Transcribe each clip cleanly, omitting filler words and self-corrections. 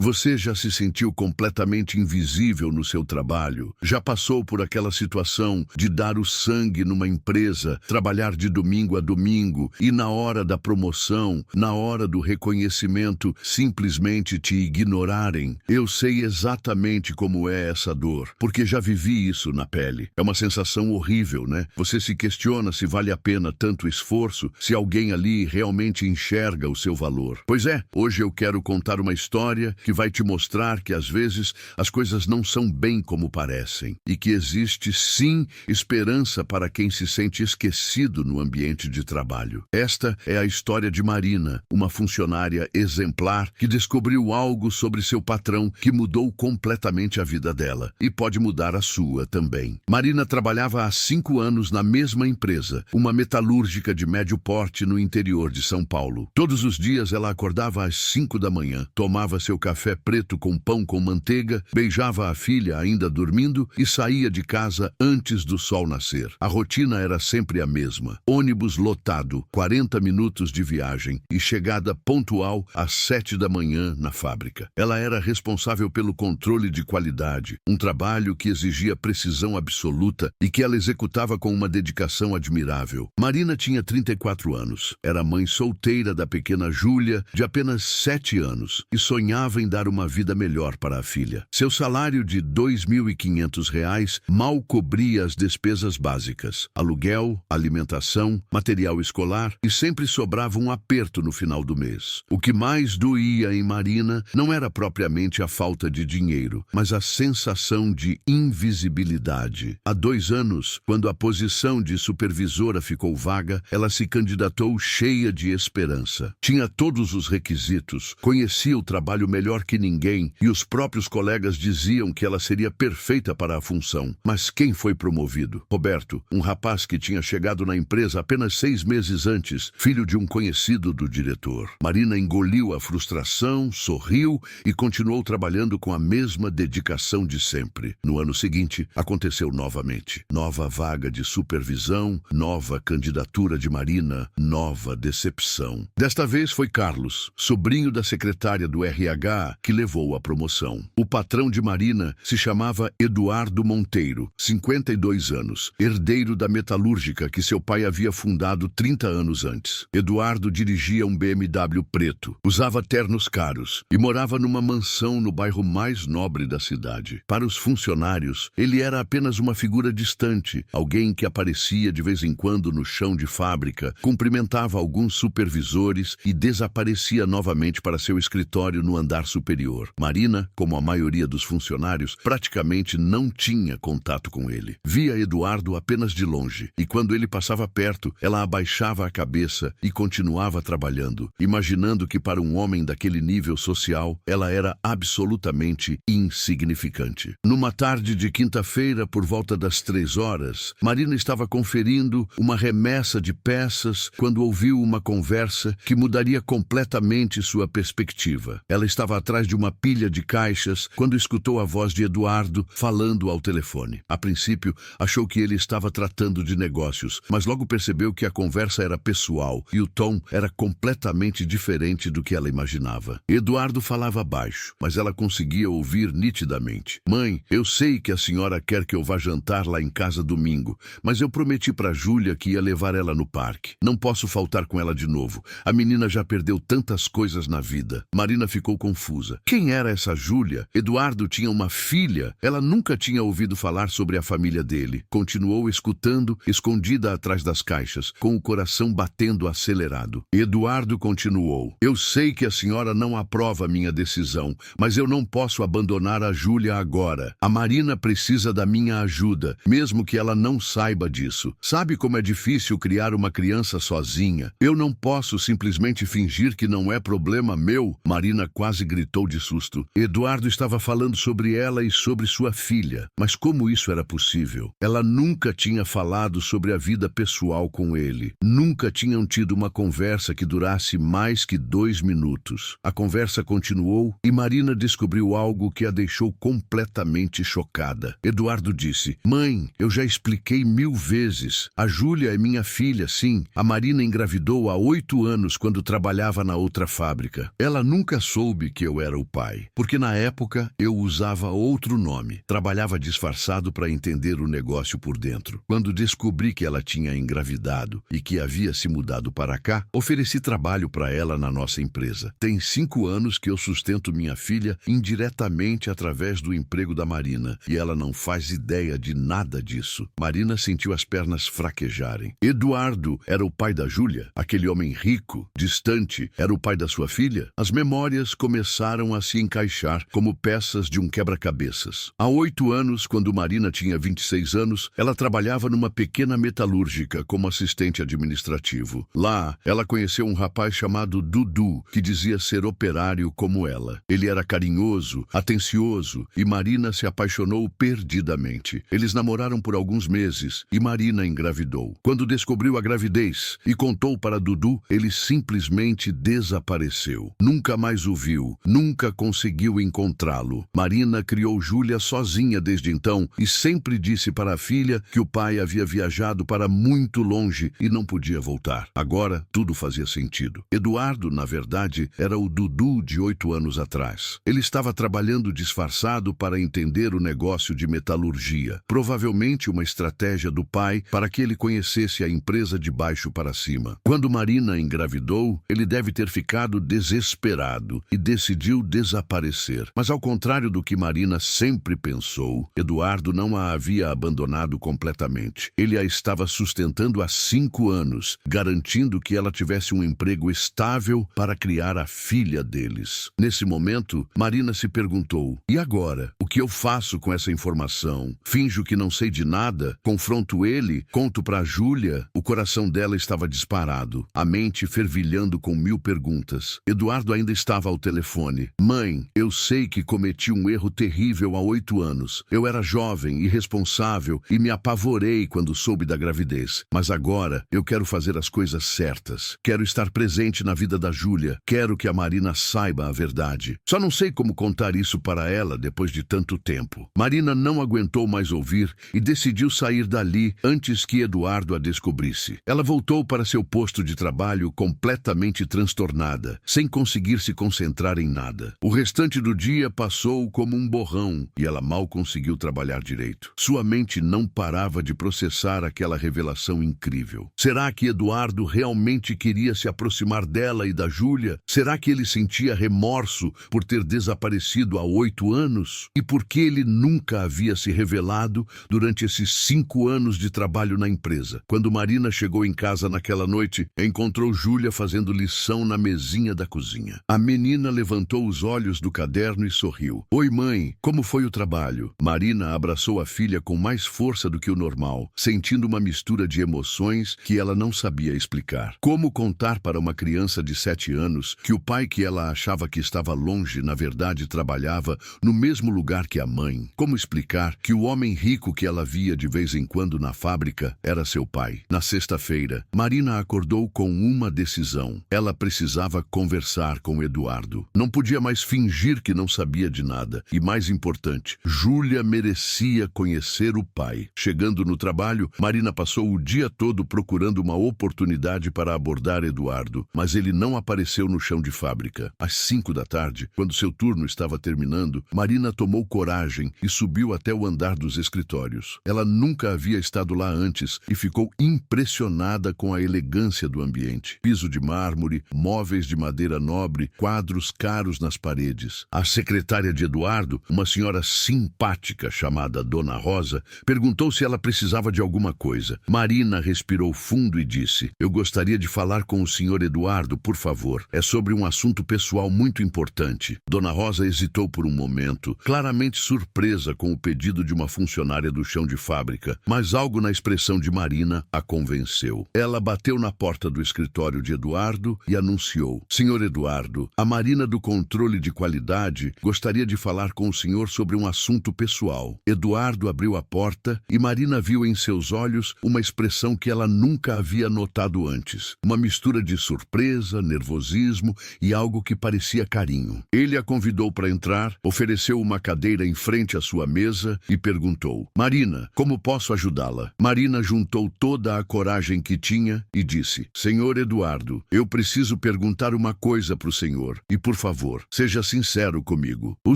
Você já se sentiu completamente invisível no seu trabalho? Já passou por aquela situação de dar o sangue numa empresa, trabalhar de domingo a domingo e na hora da promoção, na hora do reconhecimento, simplesmente te ignorarem? Eu sei exatamente como é essa dor, porque já vivi isso na pele. É uma sensação horrível, né? Você se questiona se vale a pena tanto esforço, se alguém ali realmente enxerga o seu valor. Pois é, hoje eu quero contar uma história que vai te mostrar que às vezes as coisas não são bem como parecem e que existe sim esperança para quem se sente esquecido no ambiente de trabalho. Esta é a história de Marina, uma funcionária exemplar que descobriu algo sobre seu patrão que mudou completamente a vida dela e pode mudar a sua também. Marina trabalhava há 5 anos na mesma empresa, uma metalúrgica de médio porte no interior de São Paulo. Todos os dias ela acordava às 5 da manhã, tomava seu café preto com pão com manteiga, beijava a filha ainda dormindo e saía de casa antes do sol nascer. A rotina era sempre a mesma. Ônibus lotado, 40 minutos de viagem e chegada pontual às 7 da manhã na fábrica. Ela era responsável pelo controle de qualidade, um trabalho que exigia precisão absoluta e que ela executava com uma dedicação admirável. Marina tinha 34 anos, era mãe solteira da pequena Júlia, de apenas 7 anos, e sonhava em dar uma vida melhor para a filha. Seu salário de R$ 2.500 mal cobria as despesas básicas, aluguel, alimentação, material escolar, e sempre sobrava um aperto no final do mês. O que mais doía em Marina não era propriamente a falta de dinheiro, mas a sensação de invisibilidade. Há 2 anos, quando a posição de supervisora ficou vaga, ela se candidatou cheia de esperança. Tinha todos os requisitos, conhecia o trabalho melhor que ninguém e os próprios colegas diziam que ela seria perfeita para a função. Mas quem foi promovido? Roberto, um rapaz que tinha chegado na empresa apenas 6 meses antes, filho de um conhecido do diretor. Marina engoliu a frustração, sorriu e continuou trabalhando com a mesma dedicação de sempre. No ano seguinte, aconteceu novamente. Nova vaga de supervisão, nova candidatura de Marina, nova decepção. Desta vez foi Carlos, sobrinho da secretária do RH, que levou a promoção. O patrão de Marina se chamava Eduardo Monteiro, 52 anos, herdeiro da metalúrgica que seu pai havia fundado 30 anos antes. Eduardo dirigia um BMW preto, usava ternos caros e morava numa mansão no bairro mais nobre da cidade. Para os funcionários, ele era apenas uma figura distante, alguém que aparecia de vez em quando no chão de fábrica, cumprimentava alguns supervisores e desaparecia novamente para seu escritório no andar superior. Marina, como a maioria dos funcionários, praticamente não tinha contato com ele. Via Eduardo apenas de longe, e quando ele passava perto, ela abaixava a cabeça e continuava trabalhando, imaginando que para um homem daquele nível social, ela era absolutamente insignificante. Numa tarde de quinta-feira, por volta das 3 horas, Marina estava conferindo uma remessa de peças quando ouviu uma conversa que mudaria completamente sua perspectiva. Ela estava atrás de uma pilha de caixas quando escutou a voz de Eduardo falando ao telefone. A princípio, achou que ele estava tratando de negócios, mas logo percebeu que a conversa era pessoal e o tom era completamente diferente do que ela imaginava. Eduardo falava baixo, mas ela conseguia ouvir nitidamente. Mãe, eu sei que a senhora quer que eu vá jantar lá em casa domingo, mas eu prometi para Júlia que ia levar ela no parque. Não posso faltar com ela de novo. A menina já perdeu tantas coisas na vida. Marina ficou confusa. Quem era essa Júlia? Eduardo tinha uma filha. Ela nunca tinha ouvido falar sobre a família dele. Continuou escutando, escondida atrás das caixas, com o coração batendo acelerado. Eduardo continuou. Eu sei que a senhora não aprova minha decisão, mas eu não posso abandonar a Júlia agora. A Marina precisa da minha ajuda, mesmo que ela não saiba disso. Sabe como é difícil criar uma criança sozinha? Eu não posso simplesmente fingir que não é problema meu. Marina quase gritou de susto. Eduardo estava falando sobre ela e sobre sua filha. Mas como isso era possível? Ela nunca tinha falado sobre a vida pessoal com ele. Nunca tinham tido uma conversa que durasse mais que 2 minutos. A conversa continuou e Marina descobriu algo que a deixou completamente chocada. Eduardo disse: Mãe, eu já expliquei 1000 vezes. A Júlia é minha filha, sim. A Marina engravidou há 8 anos quando trabalhava na outra fábrica. Ela nunca soube que eu era o pai, porque na época eu usava outro nome. Trabalhava disfarçado para entender o negócio por dentro. Quando descobri que ela tinha engravidado e que havia se mudado para cá, ofereci trabalho para ela na nossa empresa. Tem 5 anos que eu sustento minha filha indiretamente através do emprego da Marina, e ela não faz ideia de nada disso. Marina sentiu as pernas fraquejarem. Eduardo era o pai da Júlia? Aquele homem rico, distante, era o pai da sua filha? As memórias começaram a se encaixar como peças de um quebra-cabeças. Há 8 anos, quando Marina tinha 26 anos, ela trabalhava numa pequena metalúrgica como assistente administrativo. Lá, ela conheceu um rapaz chamado Dudu, que dizia ser operário como ela. Ele era carinhoso, atencioso, e Marina se apaixonou perdidamente. Eles namoraram por alguns meses e Marina engravidou. Quando descobriu a gravidez e contou para Dudu, ele simplesmente desapareceu. Nunca mais o viu, nunca conseguiu encontrá-lo. Marina criou Júlia sozinha desde então e sempre disse para a filha que o pai havia viajado para muito longe e não podia voltar. Agora, tudo fazia sentido. Eduardo, na verdade, era o Dudu de 8 anos atrás. Ele estava trabalhando disfarçado para entender o negócio de metalurgia. Provavelmente uma estratégia do pai para que ele conhecesse a empresa de baixo para cima. Quando Marina engravidou, ele deve ter ficado desesperado e decidiu desaparecer. Mas ao contrário do que Marina sempre pensou, Eduardo não a havia abandonado completamente. Ele a estava sustentando há 5 anos, garantindo que ela tivesse um emprego estável para criar a filha deles. Nesse momento, Marina se perguntou: e agora? O que eu faço com essa informação? Finjo que não sei de nada? Confronto ele? Conto para Júlia? O coração dela estava disparado, a mente fervilhando com 1000 perguntas. Eduardo ainda estava ao telefone. Mãe, eu sei que cometi um erro terrível há 8 anos. Eu era jovem, irresponsável e me apavorei quando soube da gravidez. Mas agora eu quero fazer as coisas certas. Quero estar presente na vida da Júlia. Quero que a Marina saiba a verdade. Só não sei como contar isso para ela depois de tanto tempo. Marina não aguentou mais ouvir e decidiu sair dali antes que Eduardo a descobrisse. Ela voltou para seu posto de trabalho completamente transtornada, sem conseguir se concentrar em nada. O restante do dia passou como um borrão e ela mal conseguiu trabalhar direito. Sua mente não parava de processar aquela revelação incrível. Será que Eduardo realmente queria se aproximar dela e da Júlia? Será que ele sentia remorso por ter desaparecido há 8 anos? E por que ele nunca havia se revelado durante esses 5 anos de trabalho na empresa? Quando Marina chegou em casa naquela noite, encontrou Júlia fazendo lição na mesinha da cozinha. A menina levantou os olhos do caderno e sorriu. Oi, mãe, como foi o trabalho? Marina abraçou a filha com mais força do que o normal, sentindo uma mistura de emoções que ela não sabia explicar. Como contar para uma criança de 7 anos que o pai que ela achava que estava longe, na verdade, trabalhava no mesmo lugar que a mãe? Como explicar que o homem rico que ela via de vez em quando na fábrica era seu pai? Na sexta-feira, Marina acordou com uma decisão. Ela precisava conversar com Eduardo. Não podia mais fingir que não sabia de nada. E mais importante, Júlia merecia conhecer o pai. Chegando no trabalho, Marina passou o dia todo procurando uma oportunidade para abordar Eduardo, mas ele não apareceu no chão de fábrica. Às 5 da tarde, quando seu turno estava terminando, Marina tomou coragem e subiu até o andar dos escritórios. Ela nunca havia estado lá antes e ficou impressionada com a elegância do ambiente. Piso de mármore, móveis de madeira nobre, quadros caros nas paredes. A secretária de Eduardo, uma senhora simpática chamada Dona Rosa, perguntou se ela precisava de alguma coisa. Marina respirou fundo e disse: eu gostaria de falar com o senhor Eduardo, por favor. É sobre um assunto pessoal muito importante. Dona Rosa hesitou por um momento, claramente surpresa com o pedido de uma funcionária do chão de fábrica, mas algo na expressão de Marina a convenceu. Ela bateu na porta do escritório de Eduardo e anunciou: senhor Eduardo, a Marina do Controle de Qualidade gostaria de falar com o senhor sobre um assunto pessoal. Eduardo abriu a porta e Marina viu em seus olhos uma expressão que ela nunca havia notado antes. Uma mistura de surpresa, nervosismo e algo que parecia carinho. Ele a convidou para entrar, ofereceu uma cadeira em frente à sua mesa e perguntou: Marina, como posso ajudá-la? Marina juntou toda a coragem que tinha e disse: senhor Eduardo, eu preciso perguntar uma coisa para o senhor e, por favor, favor, seja sincero comigo. O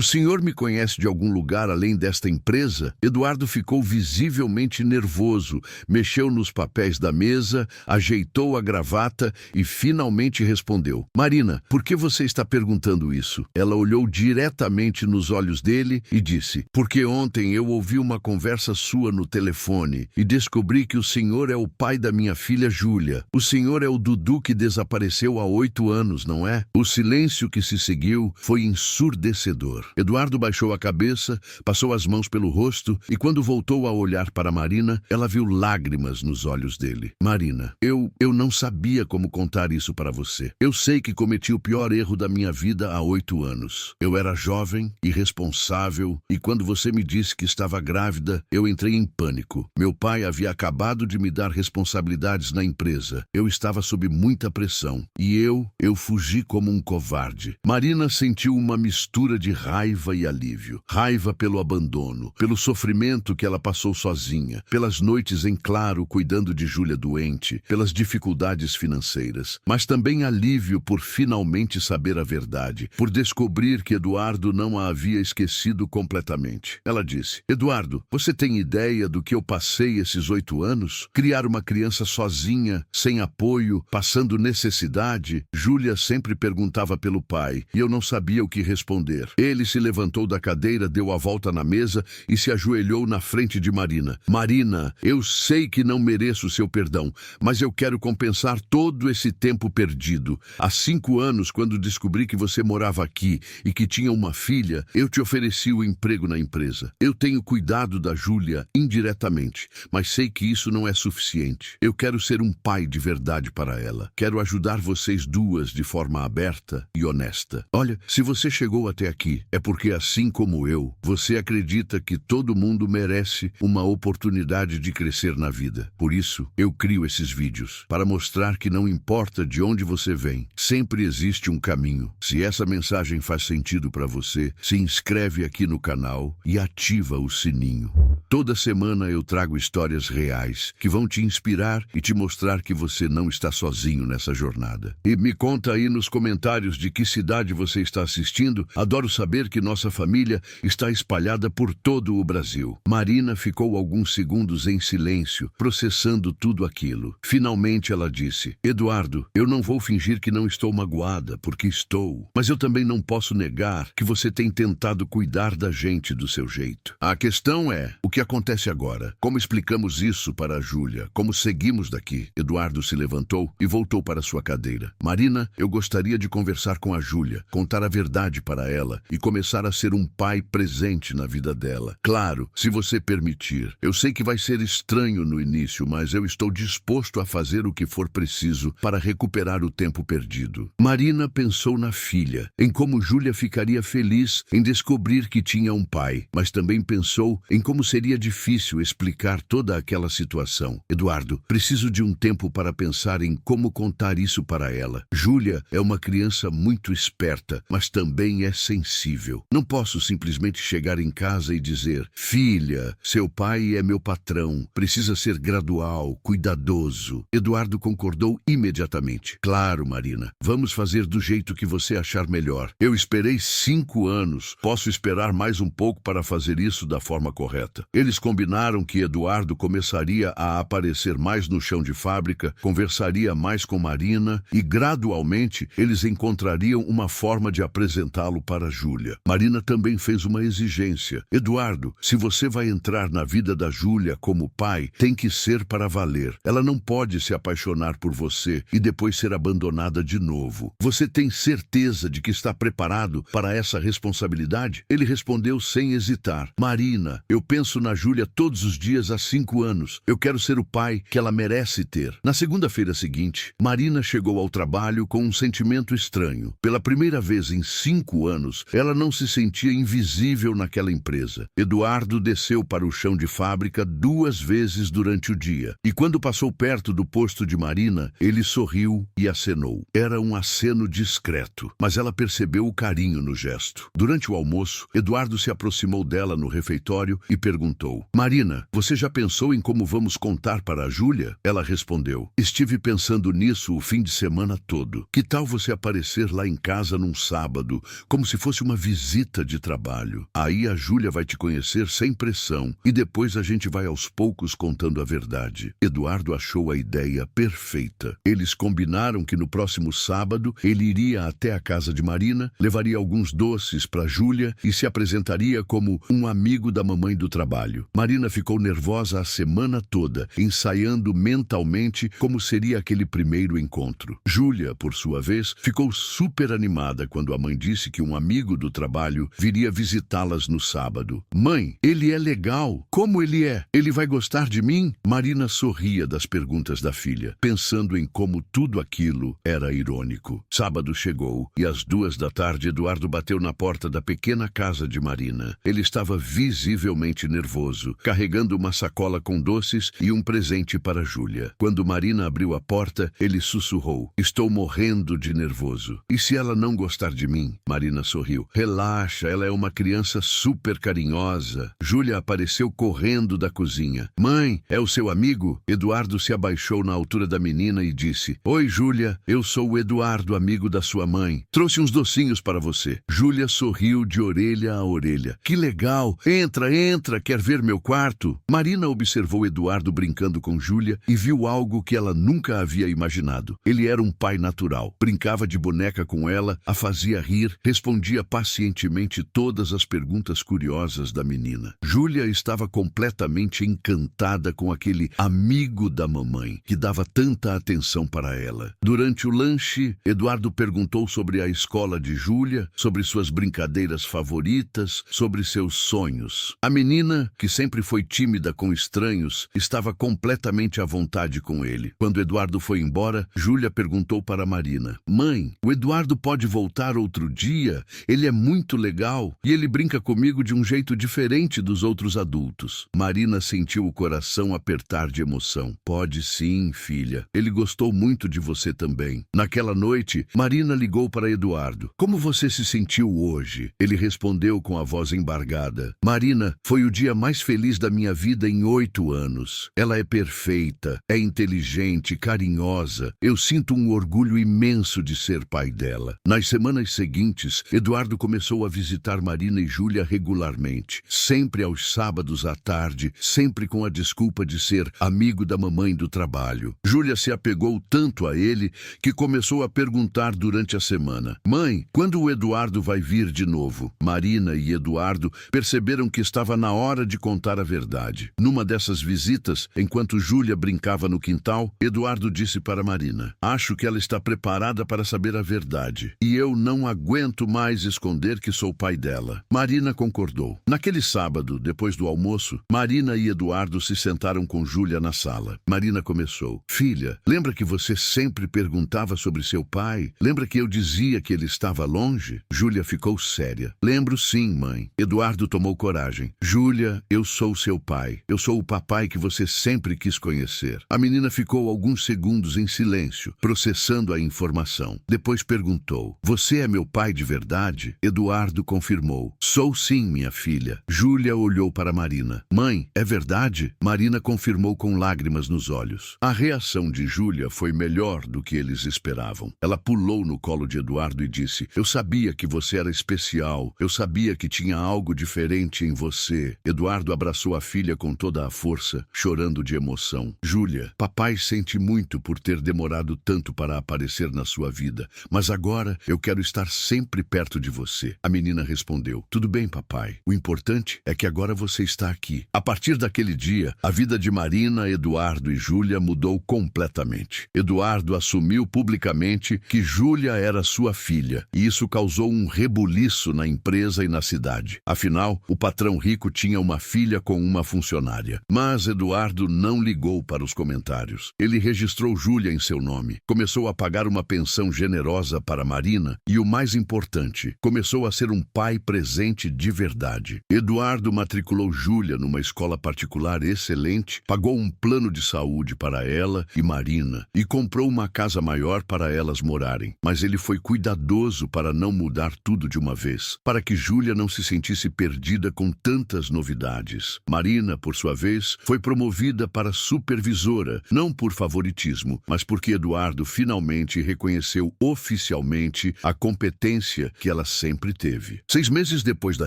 senhor me conhece de algum lugar além desta empresa? Eduardo ficou visivelmente nervoso, mexeu nos papéis da mesa, ajeitou a gravata e finalmente respondeu: Marina, por que você está perguntando isso? Ela olhou diretamente nos olhos dele e disse: porque ontem eu ouvi uma conversa sua no telefone e descobri que o senhor é o pai da minha filha Júlia. O senhor é o Dudu que desapareceu há 8 anos, não é? O silêncio que se seguiu foi ensurdecedor. Eduardo baixou a cabeça, passou as mãos pelo rosto e quando voltou a olhar para Marina, ela viu lágrimas nos olhos dele. Marina, eu não sabia como contar isso para você. Eu sei que cometi o pior erro da minha vida há 8 anos. Eu era jovem, irresponsável e quando você me disse que estava grávida, eu entrei em pânico. Meu pai havia acabado de me dar responsabilidades na empresa. Eu estava sob muita pressão e eu fugi como um covarde. Marina sentiu uma mistura de raiva e alívio. Raiva pelo abandono, pelo sofrimento que ela passou sozinha, pelas noites em claro cuidando de Júlia doente, pelas dificuldades financeiras, mas também alívio por finalmente saber a verdade, por descobrir que Eduardo não a havia esquecido completamente. Ela disse: Eduardo, você tem ideia do que eu passei esses 8 anos? Criar uma criança sozinha, sem apoio, passando necessidade? Júlia sempre perguntava pelo pai e eu não sabia o que responder. Ele se levantou da cadeira, deu a volta na mesa e se ajoelhou na frente de Marina. Marina, eu sei que não mereço seu perdão, mas eu quero compensar todo esse tempo perdido. Há 5 anos, quando descobri que você morava aqui e que tinha uma filha, eu te ofereci o emprego na empresa. Eu tenho cuidado da Júlia indiretamente, mas sei que isso não é suficiente. Eu quero ser um pai de verdade para ela. Quero ajudar vocês duas de forma aberta e honesta. Olha, se você chegou até aqui, é porque, assim como eu, você acredita que todo mundo merece uma oportunidade de crescer na vida. Por isso, eu crio esses vídeos, para mostrar que não importa de onde você vem, sempre existe um caminho. Se essa mensagem faz sentido para você, se inscreve aqui no canal e ativa o sininho. Toda semana eu trago histórias reais que vão te inspirar e te mostrar que você não está sozinho nessa jornada. E me conta aí nos comentários de que cidade você está assistindo. Adoro saber que nossa família está espalhada por todo o Brasil. Marina ficou alguns segundos em silêncio, processando tudo aquilo. Finalmente ela disse: Eduardo, eu não vou fingir que não estou magoada, porque estou. Mas eu também não posso negar que você tem tentado cuidar da gente do seu jeito. A questão é, o que acontece agora? Como explicamos isso para a Júlia? Como seguimos daqui? Eduardo se levantou e voltou para sua cadeira. Marina, eu gostaria de conversar com a Júlia, contar a verdade para ela e começar a ser um pai presente na vida dela. Claro, se você permitir. Eu sei que vai ser estranho no início, mas eu estou disposto a fazer o que for preciso para recuperar o tempo perdido. Marina pensou na filha, em como Júlia ficaria feliz em descobrir que tinha um pai, mas também pensou em como seria difícil explicar toda aquela situação. Eduardo, preciso de um tempo para pensar em como contar isso para ela. Júlia é uma criança muito esperta, mas também é sensível. Não posso simplesmente chegar em casa e dizer: filha, seu pai é meu patrão, precisa ser gradual, cuidadoso. Eduardo concordou imediatamente. Claro, Marina, vamos fazer do jeito que você achar melhor. Eu esperei 5 anos, posso esperar mais um pouco para fazer isso da forma correta. Eles combinaram que Eduardo começaria a aparecer mais no chão de fábrica, conversaria mais com Marina e, gradualmente, eles encontrariam uma forma de apresentá-lo para Júlia. Marina também fez uma exigência. Eduardo, se você vai entrar na vida da Júlia como pai, tem que ser para valer. Ela não pode se apaixonar por você e depois ser abandonada de novo. Você tem certeza de que está preparado para essa responsabilidade? Ele respondeu sem hesitar: Marina, eu penso na Júlia todos os dias há 5 anos. Eu quero ser o pai que ela merece ter. Na segunda-feira seguinte, Marina chegou ao trabalho com um sentimento estranho. Pela primeira vez em 5 anos, ela não se sentia invisível naquela empresa. Eduardo desceu para o chão de fábrica 2 vezes durante o dia. E quando passou perto do posto de Marina, ele sorriu e acenou. Era um aceno discreto, mas ela percebeu o carinho no gesto. Durante o almoço, Eduardo se aproximou dela no refeitório e perguntou: perguntou: Marina, você já pensou em como vamos contar para a Júlia? Ela respondeu: estive pensando nisso o fim de semana todo. Que tal você aparecer lá em casa num sábado, como se fosse uma visita de trabalho? Aí a Júlia vai te conhecer sem pressão e depois a gente vai aos poucos contando a verdade. Eduardo achou a ideia perfeita. Eles combinaram que no próximo sábado ele iria até a casa de Marina, levaria alguns doces para Júlia e se apresentaria como um amigo da mamãe do trabalho. Marina ficou nervosa a semana toda, ensaiando mentalmente como seria aquele primeiro encontro. Júlia, por sua vez, ficou super animada quando a mãe disse que um amigo do trabalho viria visitá-las no sábado. Mãe, ele é legal. Como ele é? Ele vai gostar de mim? Marina sorria das perguntas da filha, pensando em como tudo aquilo era irônico. Sábado chegou e às 2 da tarde Eduardo bateu na porta da pequena casa de Marina. Ele estava visivelmente nervoso, carregando uma sacola com doces e um presente para Júlia. Quando Marina abriu a porta, ele sussurrou: estou morrendo de nervoso. E se ela não gostar de mim? Marina sorriu. Relaxa, ela é uma criança super carinhosa. Júlia apareceu correndo da cozinha. Mãe, é o seu amigo? Eduardo se abaixou na altura da menina e disse: oi, Júlia, eu sou o Eduardo, amigo da sua mãe. Trouxe uns docinhos para você. Júlia sorriu de orelha a orelha. Que legal! Entra, entra, quer ver meu quarto? Marina observou Eduardo brincando com Júlia e viu algo que ela nunca havia imaginado. Ele era um pai natural. Brincava de boneca com ela, a fazia rir, respondia pacientemente todas as perguntas curiosas da menina. Júlia estava completamente encantada com aquele amigo da mamãe, que dava tanta atenção para ela. Durante o lanche, Eduardo perguntou sobre a escola de Júlia, sobre suas brincadeiras favoritas, sobre seus sonhos. A menina, que sempre foi tímida com estranhos, estava completamente à vontade com ele. Quando Eduardo foi embora, Júlia perguntou para Marina: mãe, o Eduardo pode voltar outro dia? Ele é muito legal e ele brinca comigo de um jeito diferente dos outros adultos. Marina sentiu o coração apertar de emoção. Pode sim, filha. Ele gostou muito de você também. Naquela noite, Marina ligou para Eduardo. Como você se sentiu hoje? Ele respondeu com a voz embargada: Marina, foi o dia mais feliz da minha vida em 8 anos. Ela é perfeita, é inteligente, carinhosa. Eu sinto um orgulho imenso de ser pai dela. Nas semanas seguintes, Eduardo começou a visitar Marina e Júlia regularmente, sempre aos sábados à tarde, sempre com a desculpa de ser amigo da mamãe do trabalho. Júlia se apegou tanto a ele que começou a perguntar durante a semana: mãe, quando o Eduardo vai vir de novo? Marina e Eduardo perceberam que estava na hora de contar a verdade. Numa dessas visitas, enquanto Júlia brincava no quintal, Eduardo disse para Marina: acho que ela está preparada para saber a verdade. E eu não aguento mais esconder que sou pai dela. Marina concordou. Naquele sábado, depois do almoço, Marina e Eduardo se sentaram com Júlia na sala. Marina começou: filha, lembra que você sempre perguntava sobre seu pai? Lembra que eu dizia que ele estava longe? Júlia ficou séria. Lembro sim, mãe. Eduardo tomou coragem. Júlia, eu sou seu pai. Eu sou o papai que você sempre quis conhecer. A menina ficou alguns segundos em silêncio, processando a informação. Depois perguntou: você é meu pai de verdade? Eduardo confirmou: sou sim, minha filha. Júlia olhou para Marina. Mãe, é verdade? Marina confirmou com lágrimas nos olhos. A reação de Júlia foi melhor do que eles esperavam. Ela pulou no colo de Eduardo e disse: eu sabia que você era especial. Eu sabia que tinha algo diferente em você. Eduardo abraçou a filha com toda a força, chorando de emoção. Júlia, papai sente muito por ter demorado tanto para aparecer na sua vida, mas agora eu quero estar sempre perto de você. A menina respondeu: tudo bem, papai. O importante é que agora você está aqui. A partir daquele dia, a vida de Marina, Eduardo e Júlia mudou completamente. Eduardo assumiu publicamente que Júlia era sua filha, e isso causou um rebuliço na empresa e na cidade. Afinal, o patrão rico tinha uma filha com uma funcionária. Mas Eduardo não ligou para os comentários. Ele registrou Júlia em seu nome, começou a pagar uma pensão generosa para Marina e, o mais importante, começou a ser um pai presente de verdade. Eduardo matriculou Júlia numa escola particular excelente, pagou um plano de saúde para ela e Marina e comprou uma casa maior para elas morarem. Mas ele foi cuidadoso para não mudar tudo de uma vez, para que Júlia não se sentisse perdida com tantas novidades. oportunidades. Marina, por sua vez, foi promovida para supervisora, não por favoritismo, mas porque Eduardo finalmente reconheceu oficialmente a competência que ela sempre teve. 6 meses depois da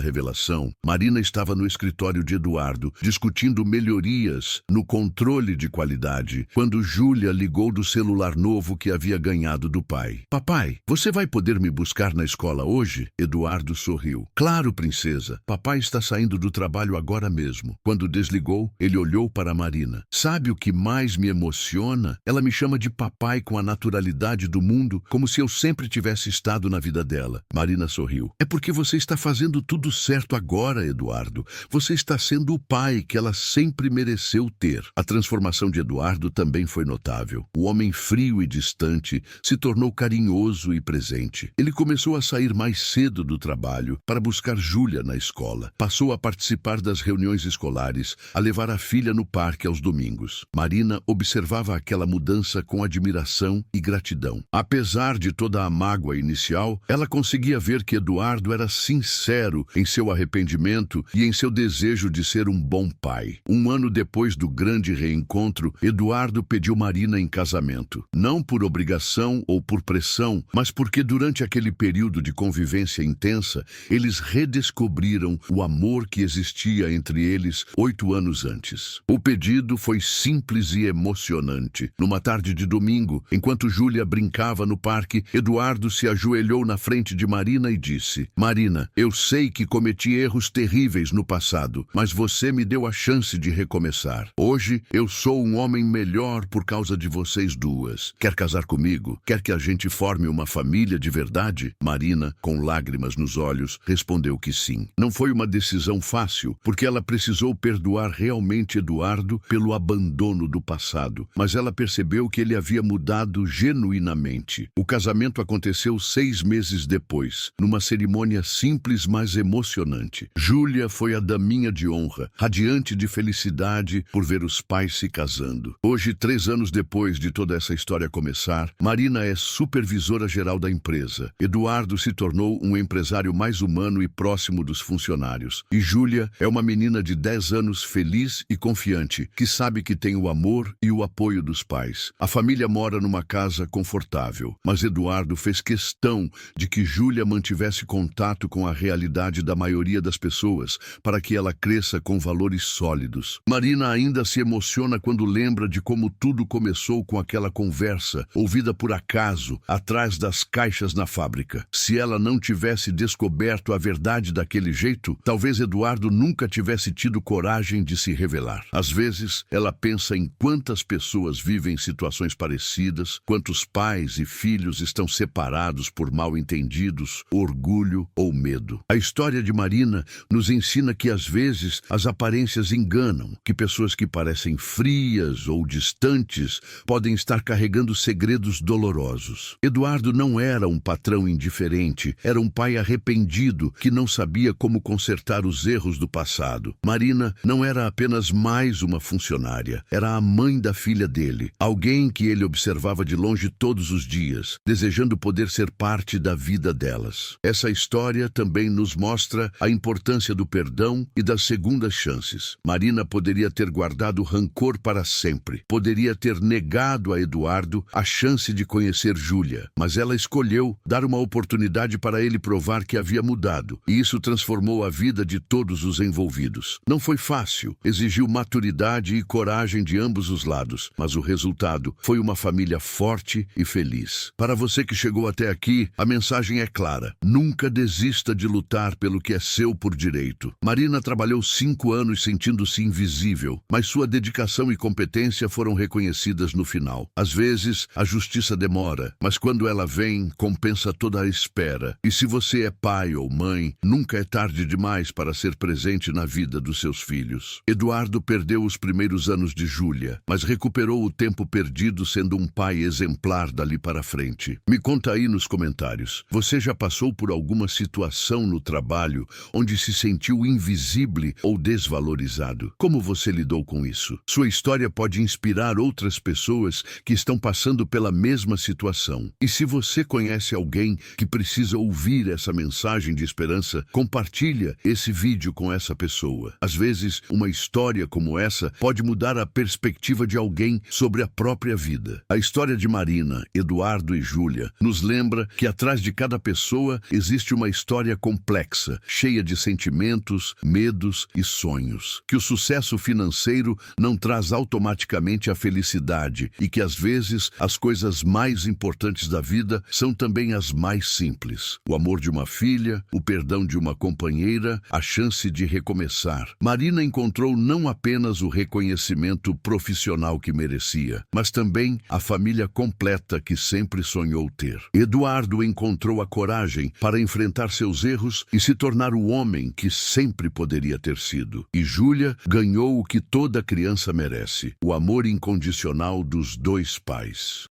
revelação, Marina estava no escritório de Eduardo, discutindo melhorias no controle de qualidade, quando Júlia ligou do celular novo que havia ganhado do pai. Papai, você vai poder me buscar na escola hoje? Eduardo sorriu. Claro, princesa. Papai está saindo do trabalho agora mesmo. Quando desligou, ele olhou para Marina. Sabe o que mais me emociona? Ela me chama de papai com a naturalidade do mundo, como se eu sempre tivesse estado na vida dela. Marina sorriu. É porque você está fazendo tudo certo agora, Eduardo. Você está sendo o pai que ela sempre mereceu ter. A transformação de Eduardo também foi notável. O homem frio e distante se tornou carinhoso e presente. Ele começou a sair mais cedo do trabalho para buscar Júlia na escola. Passou a participar das reuniões escolares, a levar a filha no parque aos domingos. Marina observava aquela mudança com admiração e gratidão. Apesar de toda a mágoa inicial, ela conseguia ver que Eduardo era sincero em seu arrependimento e em seu desejo de ser um bom pai. 1 ano depois do grande reencontro, Eduardo pediu Marina em casamento. Não por obrigação ou por pressão, mas porque durante aquele período de convivência intensa, eles redescobriram o amor que existia entre eles 8 anos antes. O pedido foi simples e emocionante. Numa tarde de domingo, enquanto Júlia brincava no parque, Eduardo se ajoelhou na frente de Marina e disse: Marina, eu sei que cometi erros terríveis no passado, mas você me deu a chance de recomeçar. Hoje, eu sou um homem melhor por causa de vocês duas. Quer casar comigo? Quer que a gente forme uma família de verdade? Marina, com lágrimas nos olhos, respondeu que sim. Não foi uma decisão fácil, porque ela precisou perdoar realmente Eduardo pelo abandono do passado, mas ela percebeu que ele havia mudado genuinamente. O casamento aconteceu 6 meses depois, numa cerimônia simples, mas emocionante. Júlia foi a daminha de honra, radiante de felicidade por ver os pais se casando. Hoje, 3 anos depois de toda essa história começar, Marina é supervisora geral da empresa. Eduardo se tornou um empresário mais humano e próximo dos funcionários. E Júlia é uma menina de 10 anos feliz e confiante, que sabe que tem o amor e o apoio dos pais. A família mora numa casa confortável, mas Eduardo fez questão de que Júlia mantivesse contato com a realidade da maioria das pessoas, para que ela cresça com valores sólidos. Marina ainda se emociona quando lembra de como tudo começou com aquela conversa, ouvida por acaso, atrás das caixas na fábrica. Se ela não tivesse descoberto a verdade daquele jeito, talvez Eduardo nunca tivesse tido coragem de se revelar. Às vezes, ela pensa em quantas pessoas vivem situações parecidas, quantos pais e filhos estão separados por mal-entendidos, orgulho ou medo. A história de Marina nos ensina que às vezes as aparências enganam, que pessoas que parecem frias ou distantes podem estar carregando segredos dolorosos. Eduardo não era um patrão indiferente, era um pai arrependido que não sabia como consertar os erros do passado. Marina não era apenas mais uma funcionária, era a mãe da filha dele, alguém que ele observava de longe todos os dias, desejando poder ser parte da vida delas. Essa história também nos mostra a importância do perdão e das segundas chances. Marina poderia ter guardado rancor para sempre, poderia ter negado a Eduardo a chance de conhecer Júlia, mas ela escolheu dar uma oportunidade para ele provar que havia mudado, e isso transformou a vida de todos os envolvidos. Não foi fácil, exigiu maturidade e coragem de ambos os lados, mas o resultado foi uma família forte e feliz. Para você que chegou até aqui, a mensagem é clara: nunca desista de lutar pelo que é seu por direito. Marina trabalhou 5 anos sentindo-se invisível, mas sua dedicação e competência foram reconhecidas no final. Às vezes, a justiça demora, mas quando ela vem, compensa toda a espera. E se você é pai ou mãe, nunca é tarde demais para ser presente na vida dos seus filhos. Eduardo perdeu os primeiros anos de Júlia, mas recuperou o tempo perdido sendo um pai exemplar dali para frente. Me conta aí nos comentários. Você já passou por alguma situação no trabalho onde se sentiu invisível ou desvalorizado? Como você lidou com isso? Sua história pode inspirar outras pessoas que estão passando pela mesma situação. E se você conhece alguém que precisa ouvir essa mensagem de esperança, compartilha esse vídeo com essa pessoa. pessoa. Às vezes, uma história como essa pode mudar a perspectiva de alguém sobre a própria vida. A história de Marina, Eduardo e Júlia nos lembra que atrás de cada pessoa existe uma história complexa, cheia de sentimentos, medos e sonhos. Que o sucesso financeiro não traz automaticamente a felicidade e que às vezes as coisas mais importantes da vida são também as mais simples. O amor de uma filha, o perdão de uma companheira, a chance de recomeçar. Marina encontrou não apenas o reconhecimento profissional que merecia, mas também a família completa que sempre sonhou ter. Eduardo encontrou a coragem para enfrentar seus erros e se tornar o homem que sempre poderia ter sido. E Júlia ganhou o que toda criança merece: o amor incondicional dos dois pais.